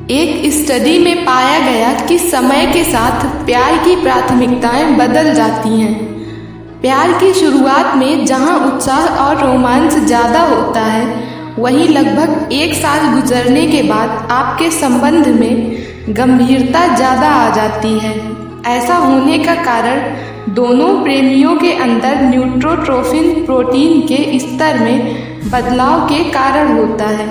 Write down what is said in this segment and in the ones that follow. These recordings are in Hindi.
एक स्टडी में पाया गया कि समय के साथ प्यार की प्राथमिकताएं बदल जाती हैं। प्यार की शुरुआत में जहां उत्साह और रोमांच ज़्यादा होता है, वहीं लगभग 1 साल गुजरने के बाद आपके संबंध में गंभीरता ज़्यादा आ जाती है। ऐसा होने का कारण दोनों प्रेमियों के अंदर न्यूरोट्रोफिन प्रोटीन के स्तर में बदलाव के कारण होता है।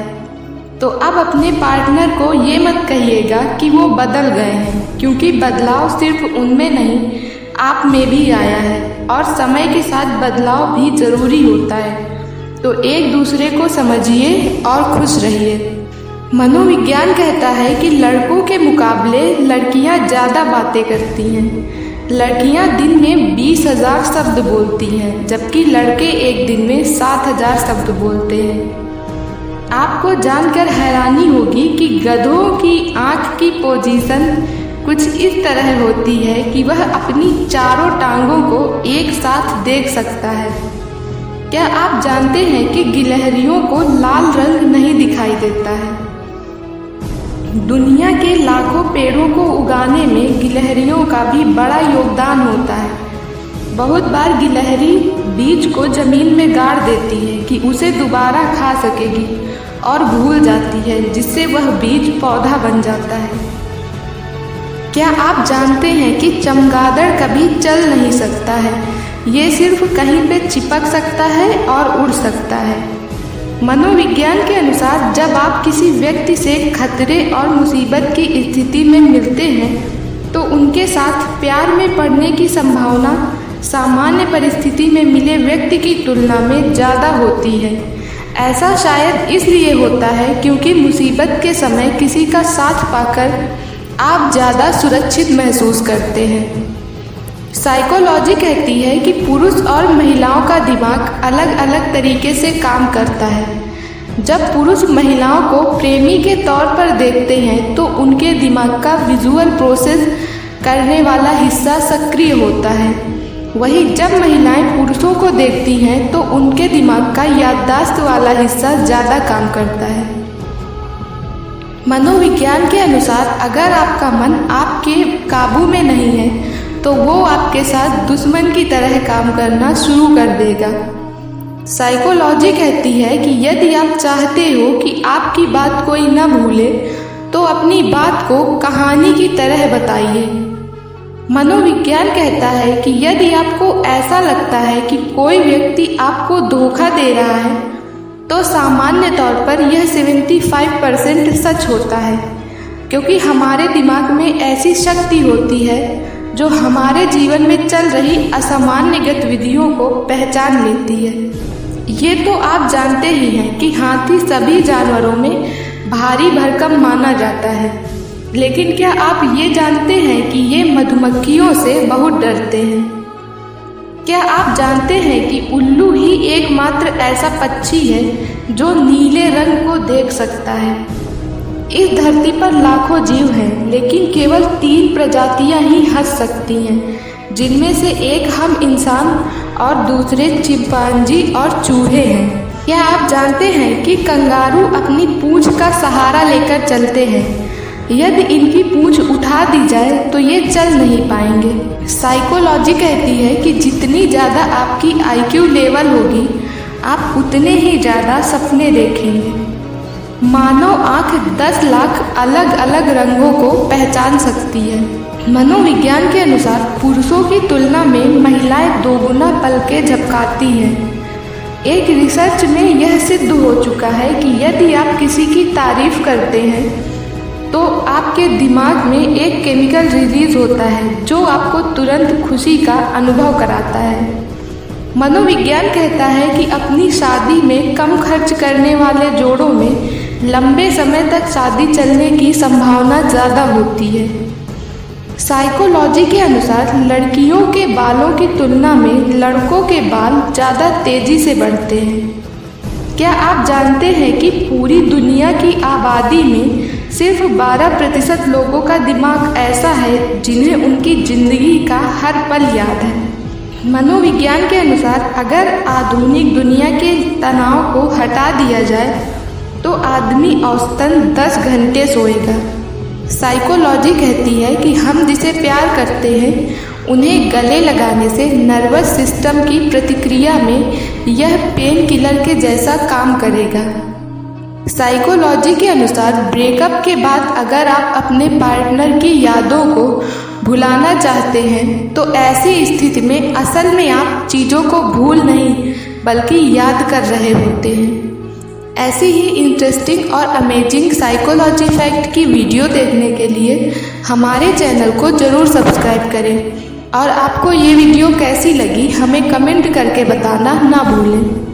तो अब अपने पार्टनर को ये मत कहिएगा कि वो बदल गए हैं, क्योंकि बदलाव सिर्फ उनमें नहीं, आप में भी आया है और समय के साथ बदलाव भी ज़रूरी होता है। तो एक दूसरे को समझिए और खुश रहिए। मनोविज्ञान कहता है कि लड़कों के मुकाबले लड़कियां ज़्यादा बातें करती हैं। लड़कियां दिन में 20,000 शब्द बोलती हैं, जबकि लड़के एक दिन में 7,000 शब्द बोलते हैं। आपको जानकर हैरानी होगी कि गधों की आँख की पोजीशन कुछ इस तरह होती है कि वह अपनी चारों टांगों को एक साथ देख सकता है। क्या आप जानते हैं कि गिलहरियों को लाल रंग नहीं दिखाई देता है? दुनिया के लाखों पेड़ों को उगाने में गिलहरियों का भी बड़ा योगदान होता है। बहुत बार गिलहरी बीज को जमीन में गाड़ देती है कि उसे दोबारा खा सकेगी और भूल जाती है, जिससे वह बीज पौधा बन जाता है। क्या आप जानते हैं कि चमगादड़ कभी चल नहीं सकता है, ये सिर्फ कहीं पे चिपक सकता है और उड़ सकता है। मनोविज्ञान के अनुसार जब आप किसी व्यक्ति से खतरे और मुसीबत की स्थिति में मिलते हैं, तो उनके साथ प्यार में पड़ने की संभावना सामान्य परिस्थिति में मिले व्यक्ति की तुलना में ज़्यादा होती है। ऐसा शायद इसलिए होता है क्योंकि मुसीबत के समय किसी का साथ पाकर आप ज़्यादा सुरक्षित महसूस करते हैं। साइकोलॉजी कहती है कि पुरुष और महिलाओं का दिमाग अलग अलग तरीके से काम करता है। जब पुरुष महिलाओं को प्रेमी के तौर पर देखते हैं तो उनके दिमाग का विजुअल प्रोसेस करने वाला हिस्सा सक्रिय होता है। वहीं जब महिलाएं पुरुषों को देखती हैं तो उनके दिमाग का याददाश्त वाला हिस्सा ज़्यादा काम करता है। मनोविज्ञान के अनुसार अगर आपका मन आपके काबू में नहीं है तो वो आपके साथ दुश्मन की तरह काम करना शुरू कर देगा। साइकोलॉजी कहती है कि यदि आप चाहते हो कि आपकी बात कोई न भूले तो अपनी बात को कहानी की तरह बताइए। मनोविज्ञान कहता है कि यदि आपको ऐसा लगता है कि कोई व्यक्ति आपको धोखा दे रहा है तो सामान्य तौर पर यह 75% सच होता है, क्योंकि हमारे दिमाग में ऐसी शक्ति होती है जो हमारे जीवन में चल रही असामान्य गतिविधियों को पहचान लेती है। ये तो आप जानते ही हैं कि हाथी सभी जानवरों में भारी भरकम माना जाता है, लेकिन क्या आप ये जानते हैं कि ये मधुमक्खियों से बहुत डरते हैं? क्या आप जानते हैं कि उल्लू ही एकमात्र ऐसा पक्षी है जो नीले रंग को देख सकता है? इस धरती पर लाखों जीव हैं, लेकिन केवल 3 प्रजातियां ही हंस सकती हैं, जिनमें से एक हम इंसान और दूसरे चिंपांजी और चूहे हैं। क्या आप जानते हैं कि कंगारू अपनी पूंछ का सहारा लेकर चलते हैं? यदि इनकी पूंछ उठा दी जाए तो ये चल नहीं पाएंगे। साइकोलॉजी कहती है कि जितनी ज़्यादा आपकी IQ लेवल होगी, आप उतने ही ज़्यादा सपने देखेंगे। मानव आँख 10 लाख अलग अलग रंगों को पहचान सकती है। मनोविज्ञान के अनुसार पुरुषों की तुलना में महिलाएं 2 गुना पलकें झपकाती हैं। एक रिसर्च में यह सिद्ध हो चुका है कि यदि आप किसी की तारीफ करते हैं तो आपके दिमाग में एक केमिकल रिलीज होता है जो आपको तुरंत खुशी का अनुभव कराता है। मनोविज्ञान कहता है कि अपनी शादी में कम खर्च करने वाले जोड़ों में लंबे समय तक शादी चलने की संभावना ज़्यादा होती है। साइकोलॉजी के अनुसार लड़कियों के बालों की तुलना में लड़कों के बाल ज़्यादा तेज़ी से बढ़ते हैं। क्या आप जानते हैं कि पूरी दुनिया की आबादी में सिर्फ 12% लोगों का दिमाग ऐसा है जिन्हें उनकी ज़िंदगी का हर पल याद है। मनोविज्ञान के अनुसार अगर आधुनिक दुनिया के तनाव को हटा दिया जाए तो आदमी औसतन 10 घंटे सोएगा। साइकोलॉजी कहती है कि हम जिसे प्यार करते हैं उन्हें गले लगाने से नर्वस सिस्टम की प्रतिक्रिया में यह पेन किलर के जैसा काम करेगा। साइकोलॉजी के अनुसार ब्रेकअप के बाद अगर आप अपने पार्टनर की यादों को भुलाना चाहते हैं तो ऐसी स्थिति में असल में आप चीज़ों को भूल नहीं बल्कि याद कर रहे होते हैं। ऐसी ही इंटरेस्टिंग और अमेजिंग साइकोलॉजी फैक्ट की वीडियो देखने के लिए हमारे चैनल को ज़रूर सब्सक्राइब करें और आपको ये वीडियो कैसी लगी हमें कमेंट करके बताना ना भूलें।